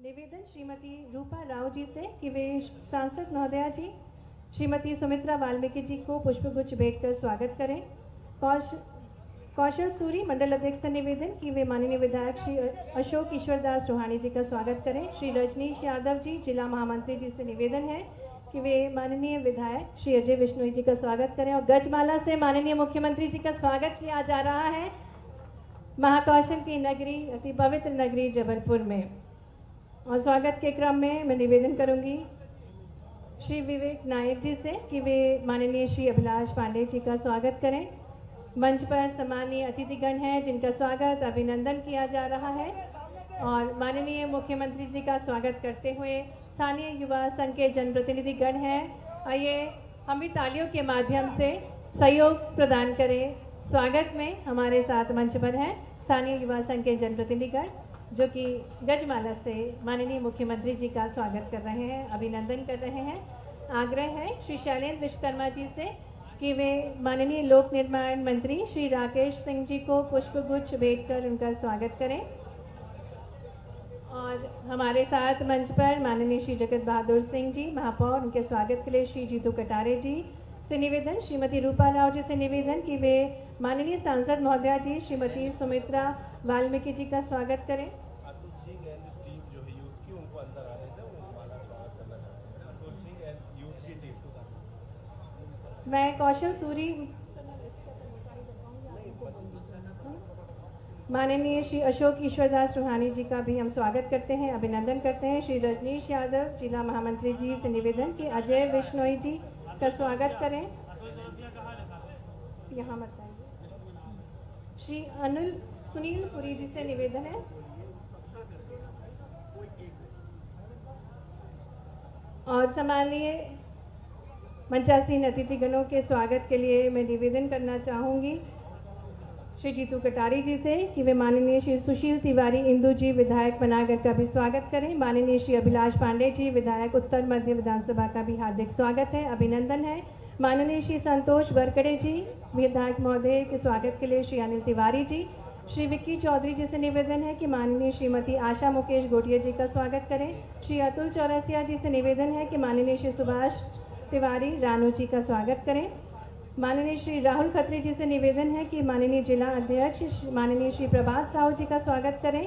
निवेदन श्रीमती रूपा राव जी से कि वे सांसद महोदया जी श्रीमती सुमित्रा वाल्मीकि जी को पुष्पगुच्छ भेंट कर स्वागत करें। कौशल सूरी मंडल अध्यक्ष से निवेदन कि वे माननीय विधायक श्री अशोक ईश्वरदास रोहाणी जी का स्वागत करें। श्री रजनीश यादव जी जिला महामंत्री जी से निवेदन है कि वे माननीय विधायक श्री अजय बिश्नोई जी का स्वागत करें। और गजमाला से माननीय मुख्यमंत्री जी का स्वागत किया जा रहा है महाकौशल की नगरी, अति पवित्र नगरी जबलपुर में। और स्वागत के क्रम में मैं निवेदन करूंगी श्री विवेक नायक जी से कि वे माननीय श्री अभिलाष पांडे जी का स्वागत करें। मंच पर सम्मानीय अतिथिगण हैं जिनका स्वागत अभिनंदन किया जा रहा है। और माननीय मुख्यमंत्री जी का स्वागत करते हुए स्थानीय युवा संघ के जनप्रतिनिधिगण हैं। आइए हम भी तालियों के माध्यम से सहयोग प्रदान करें। स्वागत में हमारे साथ मंच पर हैं स्थानीय युवा संघ के जनप्रतिनिधिगण जो कि गजमाला से माननीय मुख्यमंत्री जी का स्वागत कर रहे हैं, अभिनंदन कर रहे हैं। आग्रह है श्री शैलेंद्र विश्वकर्मा जी से कि वे माननीय लोक निर्माण मंत्री श्री राकेश सिंह जी को पुष्पगुच्छ भेंट कर उनका स्वागत करें। और हमारे साथ मंच पर माननीय श्री जगत बहादुर सिंह जी महापौर, उनके स्वागत के लिए श्री जीतू कटारे जी से निवेदन, श्रीमती रूपा राव जी से निवेदन कि वे माननीय सांसद महोदया जी श्रीमती सुमित्रा वाल्मीकि जी का स्वागत करें। मैं कौशल सूरी माननीय श्री अशोक ईश्वरदास रोहाणी जी का भी हम स्वागत करते हैं, अभिनंदन करते हैं। श्री रजनीश यादव जिला महामंत्री जी से निवेदन कि अजय बिश्नोई जी का स्वागत करें। यहाँ मत आइए। श्री सुनील पुरी जी से निवेदन है और सम्मानीय मंचासीन अतिथिगणों के स्वागत के लिए मैं निवेदन करना चाहूंगी श्री जीतू कटारी जी से कि वे माननीय श्री सुशील तिवारी इंदू जी विधायक पनागढ़ का भी स्वागत करें। माननीय श्री अभिलाष पांडे जी विधायक उत्तर मध्य विधानसभा का भी हार्दिक स्वागत है, अभिनंदन है। माननीय श्री संतोष बरकड़े जी विधायक महोदय के स्वागत के लिए श्री अनिल तिवारी जी, श्री विक्की चौधरी जी से निवेदन है कि माननीय श्रीमती आशा मुकेश गोटिया जी का स्वागत करें। श्री अतुल चौरसिया जी से निवेदन है कि माननीय श्री सुभाष तिवारी रानू जी का स्वागत करें। माननीय श्री राहुल खत्री जी से निवेदन है कि माननीय जिला अध्यक्ष माननीय श्री प्रभात साहू जी का स्वागत करें।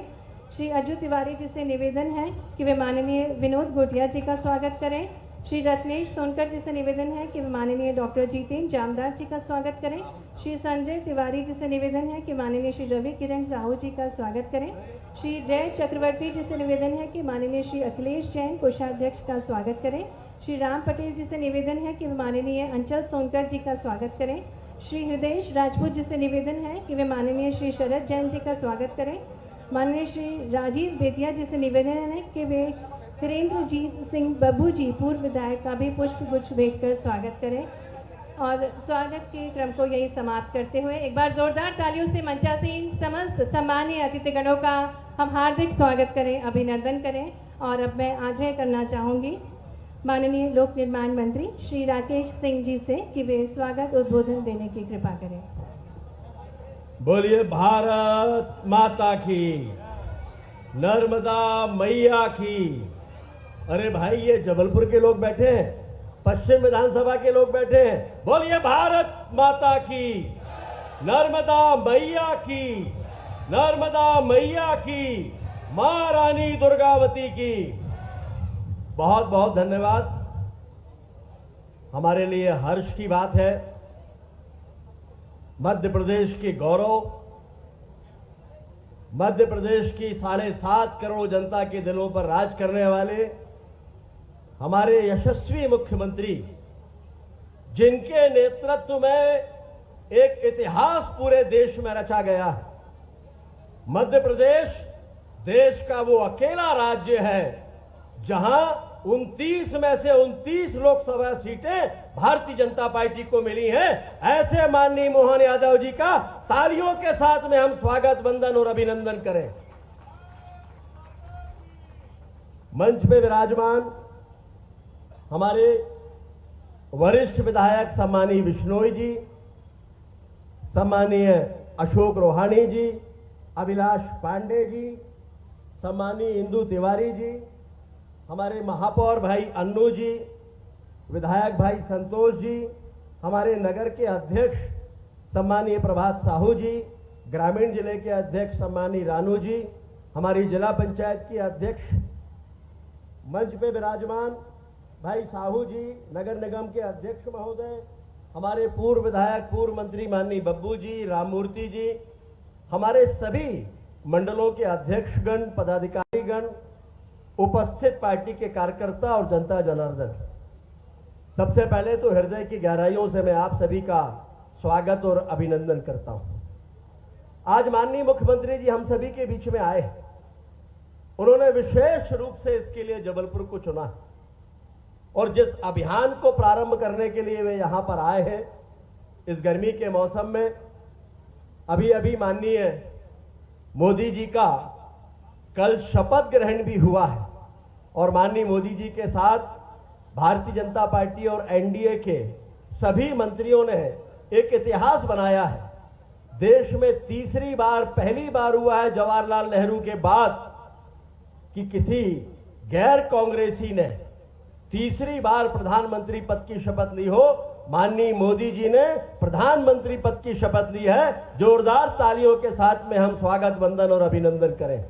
श्री अजू तिवारी जी से निवेदन है कि वे माननीय विनोद गोटिया जी का स्वागत करें। श्री रत्नेश सोनकर जी से निवेदन है कि वे माननीय डॉक्टर जितेंद्र जामदार जी का स्वागत करें। श्री संजय तिवारी जी से निवेदन है कि माननीय श्री रवि किरण साहू जी का स्वागत करें। श्री जय चक्रवर्ती जी से निवेदन है कि माननीय श्री अखिलेश जैन कोषाध्यक्ष का स्वागत करें। श्री राम पटेल जी से निवेदन है कि वे माननीय अंचल सोनकर जी का स्वागत करें। श्री हृदयेश राजपूत जी से निवेदन है कि वे माननीय श्री शरद जैन जी का स्वागत करें। माननीय श्री राजीव बेतिया जी से निवेदन है कि वे वीरेंद्रजीत सिंह बब्बू जी पूर्व विधायक का भी पुष्पगुच्छ भेंट कर स्वागत करें। और स्वागत के क्रम को यही समाप्त करते हुए एक बार जोरदार तालियों से मंचासीन समस्त सम्मानीय अतिथिगणों का हम हार्दिक स्वागत करें, अभिनंदन करें। और अब मैं आग्रह करना चाहूँगी माननीय लोक निर्माण मंत्री श्री राकेश सिंह जी से कि वे स्वागत उद्बोधन देने की कृपा करें। बोलिए भारत माता की, नर्मदा मैया की। अरे भाई, ये जबलपुर के लोग बैठे हैं, पश्चिम विधानसभा के लोग बैठे हैं। बोलिए भारत माता की, नर्मदा मैया की, नर्मदा मैया की, मां रानी दुर्गावती की। बहुत बहुत धन्यवाद। हमारे लिए हर्ष की बात है, मध्य प्रदेश के गौरव, मध्य प्रदेश की 7.5 करोड़ जनता के दिलों पर राज करने वाले हमारे यशस्वी मुख्यमंत्री, जिनके नेतृत्व में एक इतिहास पूरे देश में रचा गया है। मध्य प्रदेश देश का वो अकेला राज्य है जहां 29 में से 29 लोकसभा सीटें भारतीय जनता पार्टी को मिली हैं। ऐसे माननीय मोहन यादव जी का तालियों के साथ में हम स्वागत, वंदन और अभिनंदन करें। मंच पे विराजमान हमारे वरिष्ठ विधायक सम्मानीय बिश्नोई जी, सम्मानीय अशोक रोहाणी जी, अभिलाष पांडे जी, सम्मानीय इंदु तिवारी जी, हमारे महापौर भाई अन्नू जी, विधायक भाई संतोष जी, हमारे नगर के अध्यक्ष सम्मानीय प्रभात साहू जी, ग्रामीण जिले के अध्यक्ष सम्मानीय रानू जी, हमारी जिला पंचायत की अध्यक्ष मंच पे विराजमान भाई साहू जी, नगर निगम के अध्यक्ष महोदय, हमारे पूर्व विधायक पूर्व मंत्री माननीय बब्बू जी, राममूर्ति जी, हमारे सभी मंडलों के अध्यक्षगण, पदाधिकारीगण, उपस्थित पार्टी के कार्यकर्ता और जनता जनार्दन, सबसे पहले तो हृदय की गहराइयों से मैं आप सभी का स्वागत और अभिनंदन करता हूं। आज माननीय मुख्यमंत्री जी हम सभी के बीच में आए। उन्होंने विशेष रूप से इसके लिए जबलपुर को चुना और जिस अभियान को प्रारंभ करने के लिए वे यहां पर आए हैं, इस गर्मी के मौसम में अभी अभी माननीय मोदी जी का कल शपथ ग्रहण भी हुआ है और माननीय मोदी जी के साथ भारतीय जनता पार्टी और एनडीए के सभी मंत्रियों ने एक इतिहास बनाया है। देश में तीसरी बार, पहली बार हुआ है जवाहरलाल नेहरू के बाद कि किसी गैर कांग्रेसी ने तीसरी बार प्रधानमंत्री पद की शपथ ली हो। माननीय मोदी जी ने प्रधानमंत्री पद की शपथ ली है। जोरदार तालियों के साथ में हम स्वागत, वंदन और अभिनंदन करें।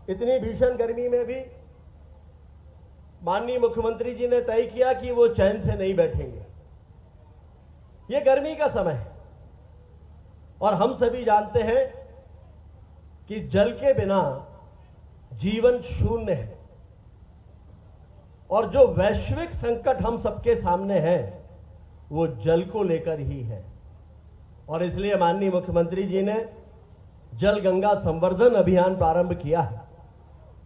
इतनी भीषण गर्मी में भी माननीय मुख्यमंत्री जी ने तय किया कि वो चैन से नहीं बैठेंगे। ये गर्मी का समय है और हम सभी जानते हैं कि जल के बिना जीवन शून्य है और जो वैश्विक संकट हम सबके सामने है वो जल को लेकर ही है। और इसलिए माननीय मुख्यमंत्री जी ने जल गंगा संवर्धन अभियान प्रारंभ किया है।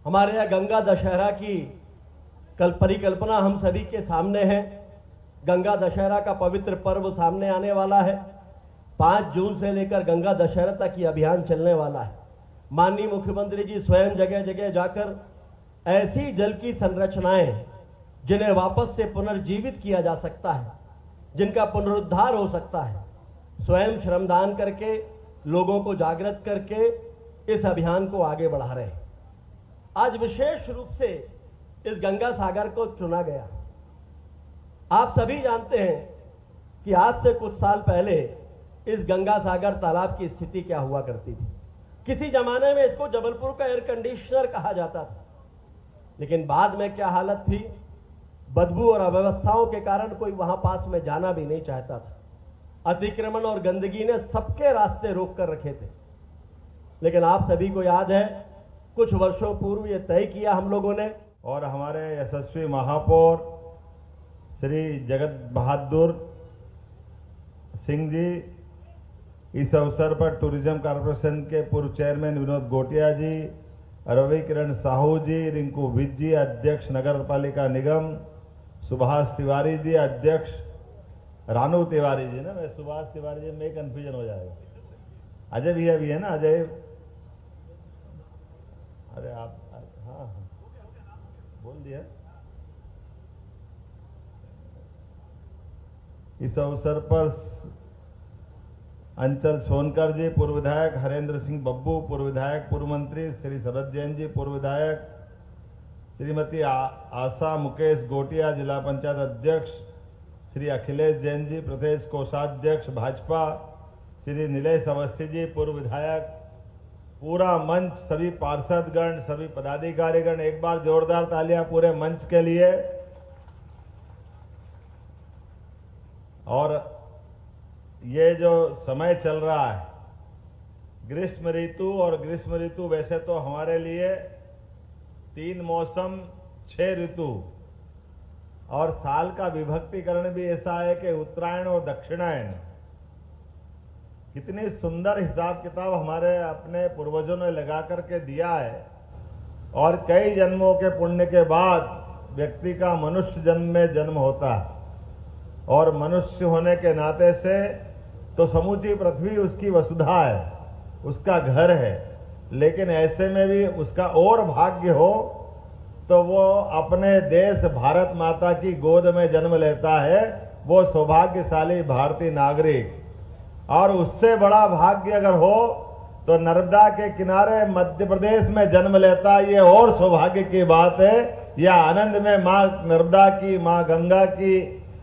हमारे यहां गंगा दशहरा की कल परिकल्पना हम सभी के सामने है। गंगा दशहरा का पवित्र पर्व सामने आने वाला है। 5 जून से लेकर गंगा दशहरा तक ये अभियान चलने वाला है। माननीय मुख्यमंत्री जी स्वयं जगह जगह जाकर ऐसी जल की संरचनाएं जिन्हें वापस से पुनर्जीवित किया जा सकता है, जिनका पुनरुद्धार हो सकता है, स्वयं श्रमदान करके, लोगों को जागृत करके इस अभियान को आगे बढ़ा रहे हैं। आज विशेष रूप से इस गंगा सागर को चुना गया। आप सभी जानते हैं कि आज से कुछ साल पहले इस गंगा सागर तालाब की स्थिति क्या हुआ करती थी। किसी जमाने में इसको जबलपुर का एयर कंडीशनर कहा जाता था, लेकिन बाद में क्या हालत थी, बदबू और अव्यवस्थाओं के कारण कोई वहां पास में जाना भी नहीं चाहता था। अतिक्रमण और गंदगी ने सबके रास्ते रोक कर रखे थे। लेकिन आप सभी को याद है, कुछ वर्षों पूर्व ये तय किया हम लोगों ने और हमारे यशस्वी महापौर श्री जगत बहादुर सिंह जी, इस अवसर पर टूरिज्म कॉर्पोरेशन के पूर्व चेयरमैन विनोद गोटिया जी, रवि किरण साहू जी, रिंकू विज जी अध्यक्ष नगर पालिका निगम, सुभाष तिवारी जी अध्यक्ष, रानू तिवारी जी ना, मैं सुभाष तिवारी जी में कंफ्यूजन हो जाएगा, अजय भैया भी है ना, अजय, अरे आप, हाँ बोल दिया। इस अवसर पर अंचल सोनकर जी पूर्व विधायक, हरेंद्र सिंह बब्बू पूर्व विधायक पूर्व मंत्री, श्री शरद जैन जी पूर्व विधायक, श्रीमती आशा मुकेश गोटिया जिला पंचायत अध्यक्ष, श्री अखिलेश जैन जी प्रदेश कोषाध्यक्ष भाजपा, श्री नीलेश अवस्थी जी पूर्व विधायक, पूरा मंच, सभी पार्षदगण, सभी पदाधिकारीगण, एक बार जोरदार तालियां पूरे मंच के लिए। और ये जो समय चल रहा है ग्रीष्म ऋतु, और ग्रीष्म ऋतु वैसे तो हमारे लिए 3 मौसम 6 ऋतु, और साल का विभक्तिकरण भी ऐसा है कि उत्तरायण और दक्षिणायन। कितनी सुंदर हिसाब किताब हमारे अपने पूर्वजों ने लगा करके दिया है, और कई जन्मों के पुण्य के बाद व्यक्ति का मनुष्य जन्म में जन्म होता है, और मनुष्य होने के नाते से तो समूची पृथ्वी उसकी वसुधा है, उसका घर है। लेकिन ऐसे में भी उसका और भाग्य हो तो वो अपने देश भारत माता की गोद में जन्म लेता है, वो सौभाग्यशाली भारतीय नागरिक। और उससे बड़ा भाग्य अगर हो तो नर्मदा के किनारे मध्य प्रदेश में जन्म लेता, ये और सौभाग्य की बात है। यह आनंद में माँ नर्मदा की, माँ गंगा की,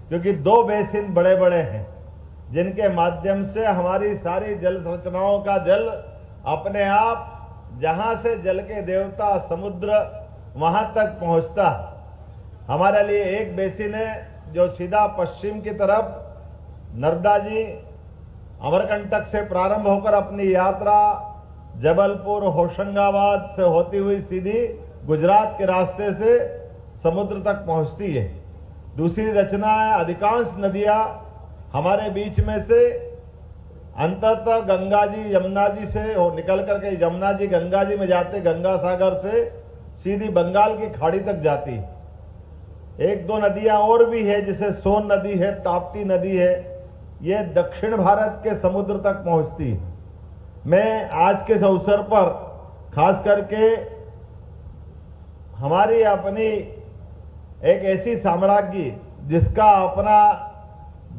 क्योंकि दो बेसिन बड़े बड़े हैं जिनके माध्यम से हमारी सारी जल संरचनाओं का जल अपने आप, जहां से जल के देवता समुद्र, वहां तक पहुंचता। हमारे लिए एक बेसिन है जो सीधा पश्चिम की तरफ नर्मदा जी अमरकंटक से प्रारंभ होकर अपनी यात्रा जबलपुर, होशंगाबाद से होती हुई सीधी गुजरात के रास्ते से समुद्र तक पहुंचती है। दूसरी रचना है, अधिकांश नदियां हमारे बीच में से अंततः गंगा जी, यमुना जी से निकल करके यमुना जी गंगा जी में जाते, गंगा सागर से सीधी बंगाल की खाड़ी तक जाती है। एक दो नदियां और भी है, जैसे सोन नदी है, ताप्ती नदी है, ये दक्षिण भारत के समुद्र तक पहुंचती है। मैं आज के इस अवसर पर खास करके हमारी अपनी एक ऐसी साम्राज्ञी जिसका अपना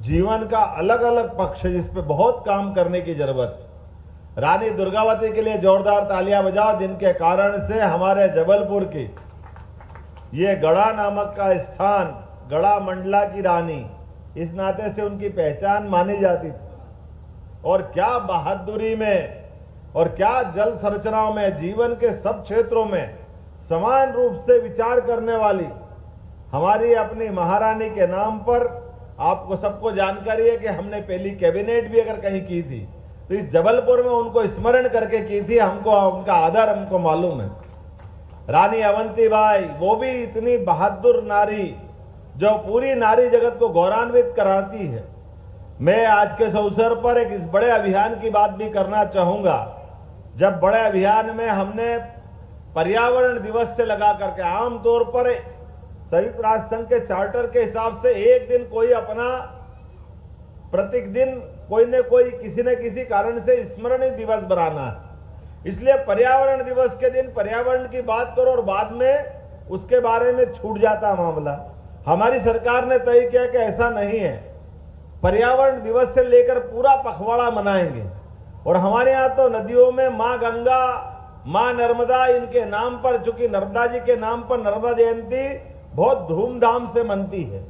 जीवन का अलग अलग पक्ष है, जिस पे बहुत काम करने की जरूरत है, रानी दुर्गावती के लिए जोरदार तालियां बजाओ, जिनके कारण से हमारे जबलपुर की ये गढ़ा नामक का स्थान, गढ़ा मंडला की रानी, इस नाते से उनकी पहचान मानी जाती थी। और क्या बहादुरी में और क्या जल संरचनाओं में, जीवन के सब क्षेत्रों में समान रूप से विचार करने वाली हमारी अपनी महारानी के नाम पर आपको सबको जानकारी है कि हमने पहली कैबिनेट भी अगर कहीं की थी तो इस जबलपुर में उनको स्मरण करके की थी। हमको उनका आदर हमको मालूम है। रानी अवंतीबाई, वो भी इतनी बहादुर नारी जो पूरी नारी जगत को गौरवान्वित कराती है। मैं आज के इस अवसर पर एक इस बड़े अभियान की बात भी करना चाहूंगा। जब बड़े अभियान में हमने पर्यावरण दिवस से लगा करके, आमतौर पर संयुक्त राष्ट्र संघ के चार्टर के हिसाब से एक दिन कोई अपना प्रत्येक दिन कोई न कोई किसी न किसी कारण से स्मरणीय दिवस बनाना है। इसलिए पर्यावरण दिवस के दिन पर्यावरण की बात करो और बाद में उसके बारे में छूट जाता मामला। हमारी सरकार ने तय किया कि ऐसा नहीं है, पर्यावरण दिवस से लेकर पूरा पखवाड़ा मनाएंगे। और हमारे यहाँ तो नदियों में माँ गंगा, माँ नर्मदा, इनके नाम पर, चूंकि नर्मदा जी के नाम पर नर्मदा जयंती बहुत धूमधाम से मनती है,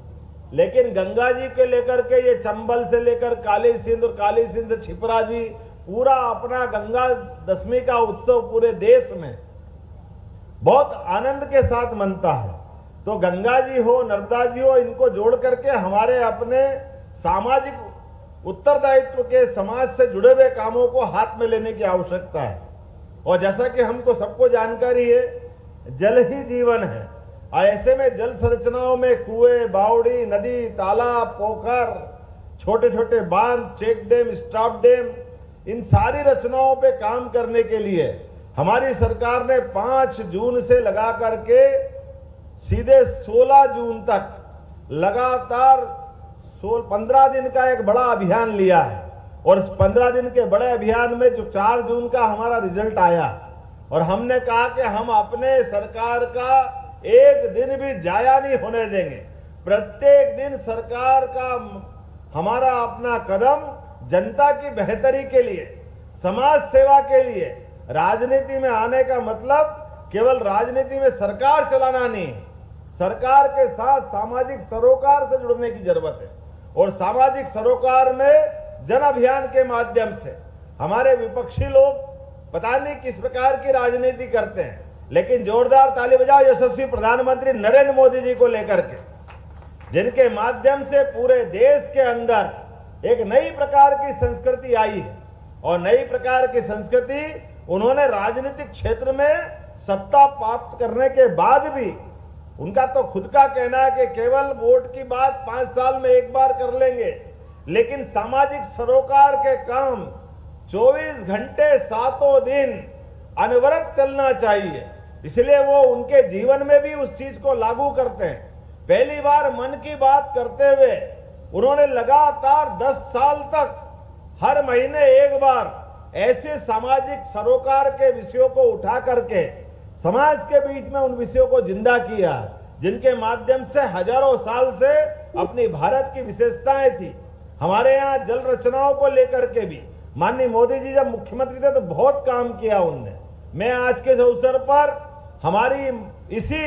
लेकिन गंगा जी के लेकर के ये चंबल से लेकर काली सिंध और काली सिंध से छिपरा जी, पूरा अपना गंगा दशमी का उत्सव पूरे देश में बहुत आनंद के साथ मनता है। तो गंगा जी हो, नर्मदा जी हो, इनको जोड़ करके हमारे अपने सामाजिक उत्तरदायित्व के, समाज से जुड़े हुए कामों को हाथ में लेने की आवश्यकता है। और जैसा कि हमको सबको जानकारी है, जल ही जीवन है। और ऐसे में जल संरचनाओं में कुएं, बावड़ी, नदी, तालाब, पोखर, छोटे छोटे बांध, चेक डैम, स्टॉप डैम, इन सारी रचनाओं पे काम करने के लिए हमारी सरकार ने 5 जून से लगा करके सीधे 16 जून तक लगातार 15 दिन का एक बड़ा अभियान लिया है। और इस 15 दिन के बड़े अभियान में जो 4 जून का हमारा रिजल्ट आया, और हमने कहा कि हम अपने सरकार का एक दिन भी जाया नहीं होने देंगे। प्रत्येक दिन सरकार का हमारा अपना कदम जनता की बेहतरी के लिए, समाज सेवा के लिए, राजनीति में आने का मतलब केवल राजनीति में सरकार चलाना नहीं, सरकार के साथ सामाजिक सरोकार से जुड़ने की जरूरत है। और सामाजिक सरोकार में जन अभियान के माध्यम से हमारे विपक्षी लोग पता नहीं किस प्रकार की राजनीति करते हैं, लेकिन जोरदार ताली बजाओ यशस्वी प्रधानमंत्री नरेंद्र मोदी जी को लेकर के, जिनके माध्यम से पूरे देश के अंदर एक नई प्रकार की संस्कृति आई है। और नई प्रकार की संस्कृति उन्होंने राजनीतिक क्षेत्र में सत्ता प्राप्त करने के बाद भी, उनका तो खुद का कहना है कि केवल वोट की बात 5 साल में एक बार कर लेंगे, लेकिन सामाजिक सरोकार के काम 24 घंटे 7 दिन अनवरत चलना चाहिए। इसलिए वो उनके जीवन में भी उस चीज को लागू करते हैं। पहली बार मन की बात करते हुए उन्होंने लगातार 10 साल तक हर महीने एक बार ऐसे सामाजिक सरोकार के विषयों को उठा करके समाज के बीच में उन विषयों को जिंदा किया, जिनके माध्यम से हजारों साल से अपनी भारत की विशेषताएं थी। हमारे यहाँ जल रचनाओं को लेकर के भी माननीय मोदी जी जब मुख्यमंत्री थे तो बहुत काम किया उनने। मैं आज के इस अवसर पर हमारी इसी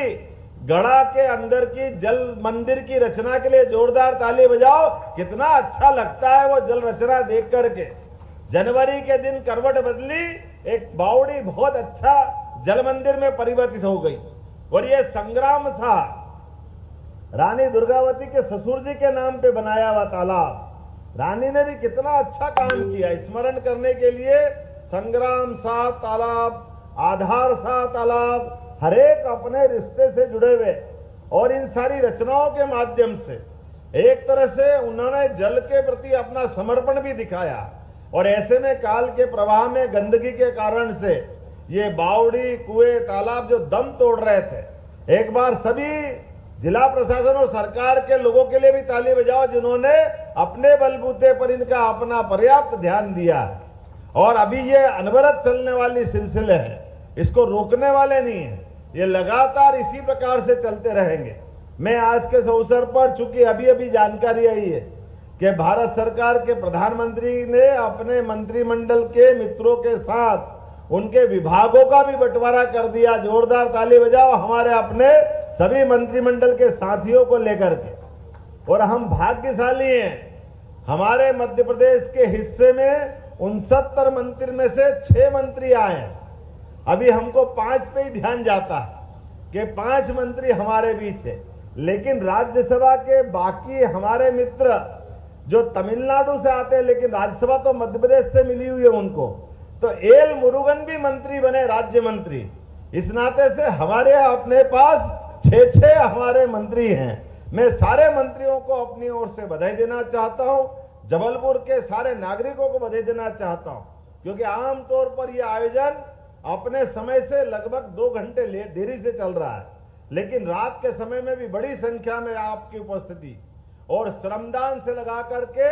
गढ़ा के अंदर की जल मंदिर की रचना के लिए जोरदार ताली बजाओ। कितना अच्छा लगता है वो जल रचना देख करके। जनवरी के दिन करवट बदली, एक बावड़ी बहुत अच्छा जल मंदिर में परिवर्तित हो गई। और ये संग्राम था, रानी दुर्गावती के ससुर जी के नाम पे बनाया हुआ तालाब। रानी ने भी कितना अच्छा काम किया। स्मरण करने के लिए संग्राम सा तालाब, आधार सा तालाब, हरेक अपने रिश्ते से जुड़े हुए। और इन सारी रचनाओं के माध्यम से एक तरह से उन्होंने जल के प्रति अपना समर्पण भी दिखाया। और ऐसे में काल के प्रवाह में गंदगी के कारण से ये बावड़ी, कुएं, तालाब जो दम तोड़ रहे थे, एक बार सभी जिला प्रशासन और सरकार के लोगों के लिए भी ताली बजाओ जिन्होंने अपने बलबूते पर इनका अपना पर्याप्त ध्यान दिया है। और अभी ये अनवरत चलने वाली सिलसिले है, इसको रोकने वाले नहीं है, ये लगातार इसी प्रकार से चलते रहेंगे। मैं आज के इस अवसर पर, चूंकि अभी अभी जानकारी आई है कि भारत सरकार के प्रधानमंत्री ने अपने मंत्रिमंडल के मित्रों के साथ उनके विभागों का भी बंटवारा कर दिया। जोरदार ताली बजाओ हमारे अपने सभी मंत्रिमंडल के साथियों को लेकर के। और हम भाग्यशाली हैं, हमारे मध्य प्रदेश के हिस्से में 69 मंत्री में से 6 मंत्री आए हैं। अभी हमको 5 पे ही ध्यान जाता है कि 5 मंत्री हमारे बीच है। लेकिन राज्यसभा के बाकी हमारे मित्र जो तमिलनाडु से आते हैं, लेकिन राज्यसभा तो मध्य प्रदेश से मिली हुई है उनको, तो एल मुरुगन भी मंत्री बने, राज्य मंत्री। इस नाते से हमारे अपने पास 6 हमारे मंत्री हैं। मैं सारे मंत्रियों को अपनी ओर से बधाई देना चाहता हूं, जबलपुर के सारे नागरिकों को बधाई देना चाहता हूं, क्योंकि आमतौर पर यह आयोजन अपने समय से लगभग 2 घंटे देरी से चल रहा है। लेकिन रात के समय में भी बड़ी संख्या में आपकी उपस्थिति और श्रमदान से लगा करके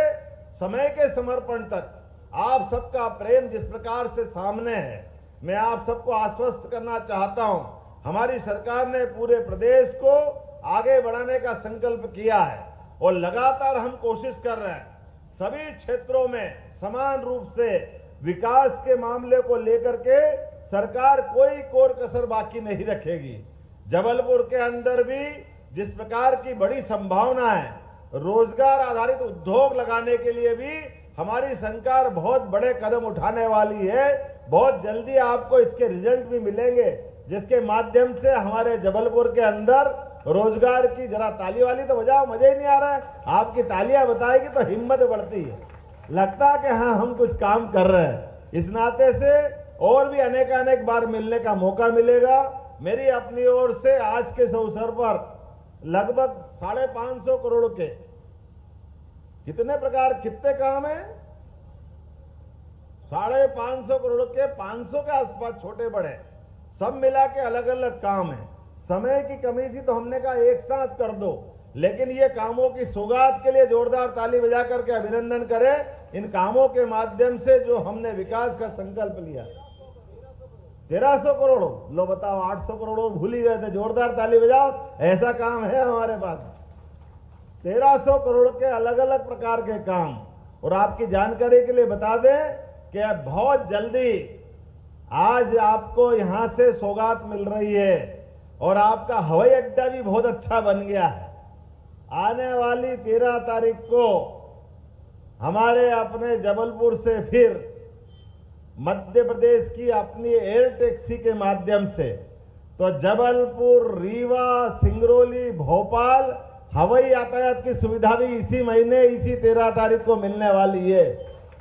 समय के समर्पण तक आप सबका प्रेम जिस प्रकार से सामने है, मैं आप सबको आश्वस्त करना चाहता हूं, हमारी सरकार ने पूरे प्रदेश को आगे बढ़ाने का संकल्प किया है और लगातार हम कोशिश कर रहे हैं सभी क्षेत्रों में समान रूप से विकास के मामले को लेकर के सरकार कोई कोर कसर बाकी नहीं रखेगी। जबलपुर के अंदर भी जिस प्रकार की बड़ी संभावना है, रोजगार आधारित उद्योग लगाने के लिए भी हमारी सरकार बहुत बड़े कदम उठाने वाली है। बहुत जल्दी आपको इसके रिजल्ट भी मिलेंगे, जिसके माध्यम से हमारे जबलपुर के अंदर रोजगार की, जरा ताली वाली तो बजाओ, मजा ही नहीं आ रहा है, आपकी तालियां बताएगी तो हिम्मत बढ़ती है, लगता है कि हाँ हम कुछ काम कर रहे हैं। इस नाते से और भी अनेक बार मिलने का मौका मिलेगा। मेरी अपनी ओर से आज के इस अवसर पर लगभग 550 करोड़ के कितने काम है, 550 करोड़ के 500 के आसपास छोटे बड़े सब मिला के अलग अलग काम है। समय की कमी थी तो हमने कहा एक साथ कर दो, लेकिन ये कामों की सौगात के लिए जोरदार ताली बजा करके अभिनंदन करें। इन कामों के माध्यम से जो हमने विकास का संकल्प लिया, 1300 करोड़, लो बताओ 800 करोड़ भूल ही गए थे, जोरदार ताली बजाओ, ऐसा काम है हमारे पास। 1300 करोड़ के अलग अलग प्रकार के काम। और आपकी जानकारी के लिए बता दें कि बहुत जल्दी आज आपको यहां से सौगात मिल रही है और आपका हवाई अड्डा भी बहुत अच्छा बन गया है। आने वाली 13 तारीख को हमारे अपने जबलपुर से फिर मध्य प्रदेश की अपनी एयर टैक्सी के माध्यम से तो जबलपुर, रीवा, सिंगरौली, भोपाल हवाई यातायात की सुविधा भी इसी महीने, इसी 13 तारीख को मिलने वाली है।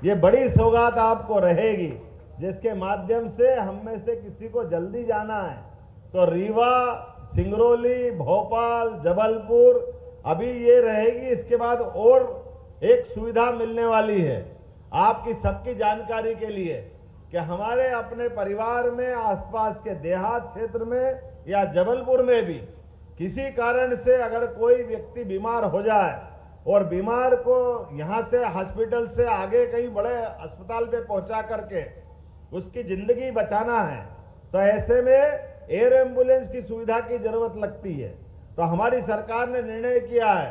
ये बड़ी सौगात आपको रहेगी, जिसके माध्यम से हम में से किसी को जल्दी जाना है तो रीवा, सिंगरौली, भोपाल, जबलपुर अभी ये रहेगी। इसके बाद और एक सुविधा मिलने वाली है आपकी सबकी जानकारी के लिए कि हमारे अपने परिवार में, आसपास के देहात क्षेत्र में या जबलपुर में भी किसी कारण से अगर कोई व्यक्ति बीमार हो जाए और बीमार को यहां से हॉस्पिटल से आगे कहीं बड़े अस्पताल पे पहुंचा करके उसकी जिंदगी बचाना है, तो ऐसे में एयर एम्बुलेंस की सुविधा की जरूरत लगती है। तो हमारी सरकार ने निर्णय किया है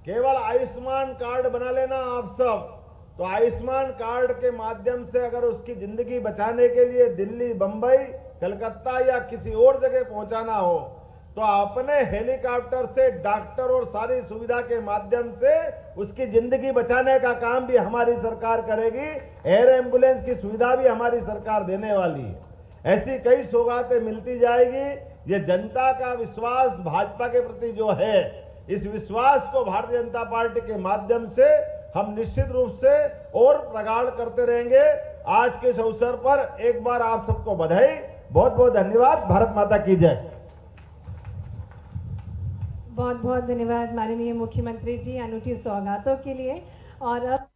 केवल आयुष्मान कार्ड बना लेना आप सब, तो आयुष्मान कार्ड के माध्यम से अगर उसकी जिंदगी बचाने के लिए दिल्ली, बंबई, कलकत्ता या किसी और जगह पहुंचाना हो तो अपने हेलीकॉप्टर से डॉक्टर और सारी सुविधा के माध्यम से उसकी जिंदगी बचाने का काम भी हमारी सरकार करेगी। एयर एम्बुलेंस की सुविधा भी हमारी सरकार देने वाली है। ऐसी कई सौगातें मिलती जाएगी। ये जनता का विश्वास भाजपा के प्रति जो है, इस विश्वास को भारतीय जनता पार्टी के माध्यम से हम निश्चित रूप से और प्रगाढ़ करते रहेंगे। आज के इस अवसर पर एक बार आप सबको बधाई, बहुत बहुत धन्यवाद। भारत माता की जय। बहुत बहुत धन्यवाद माननीय मुख्यमंत्री जी अनूठी सौगातों के लिए। और अब